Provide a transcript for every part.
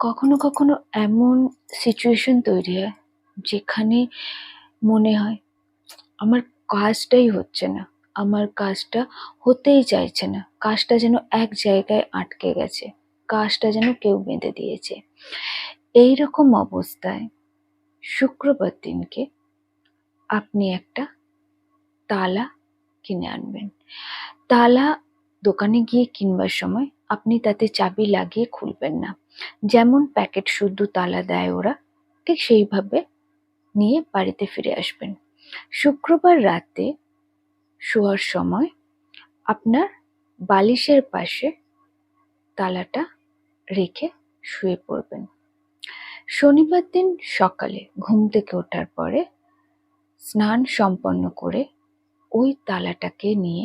কখনো কখনো এমন সিচুয়েশন তৈরি হয় যেখানে মনে হয় আমার কাজটাই হচ্ছে না, আমার কাজটা হতেই চাইছে না, কাজটা যেন এক জায়গায় আটকে গেছে, কাজটা যেন কেউ বেঁধে দিয়েছে। এইরকম অবস্থায় শুক্রবার দিনকে আপনি একটা তালা কিনে আনবেন। তালা দোকানে গিয়ে কিনবার সময় আপনি তাতে চাবি লাগিয়ে খুলবেন না। যেমন প্যাকেট শুদ্ধ তালা দেয় ওরা, ঠিক সেইভাবে নিয়ে বাড়িতে ফিরে আসবেন। শুক্রবার রাতে শোয়ার সময় আপনার বালিশের পাশে তালাটা রেখে শুয়ে পড়বেন। শনিবার দিন সকালে ঘুম থেকে ওঠার পরে স্নান সম্পন্ন করে ওই তালাটাকে নিয়ে,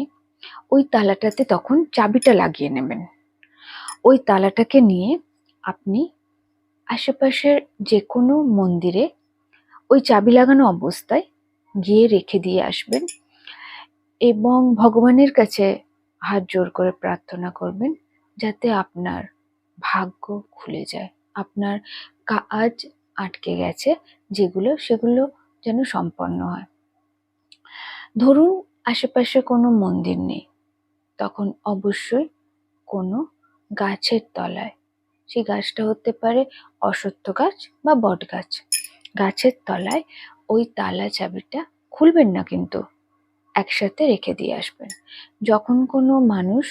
ওই তালাটাতে তখন চাবিটা লাগিয়ে নেবেন। ওই তালাটাকে নিয়ে আপনি আশেপাশের যে কোনো মন্দিরে ওই চাবি লাগানো অবস্থায় গিয়ে রেখে দিয়ে আসবেন এবং ভগবানের কাছে হাত জোড় করে প্রার্থনা করবেন যাতে আপনার ভাগ্য খুলে যায়, আপনার কাজ আটকে গেছে যেগুলো সেগুলো যেন সম্পন্ন হয়। ধরুন আশেপাশে কোনো মন্দির নেই, তখন অবশ্যই কোনো গাছের তলায়, সেই গাছটা হতে পারে অশ্বত্থ গাছ বা বট গাছ, গাছের তলায় ওই তালা চাবিটা খুলবেন না কিন্তু একসাথে রেখে দিয়ে আসবেন। যখন কোনো মানুষ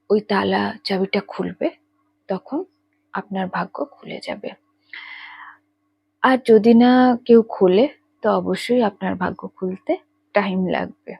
ওই তালা চাবিটা খুলবে তখন আপনার ভাগ্য খুলে যাবে। আর যদি না কেউ খোলে তো অবশ্যই আপনার ভাগ্য খুলতে টাইম লাগবে।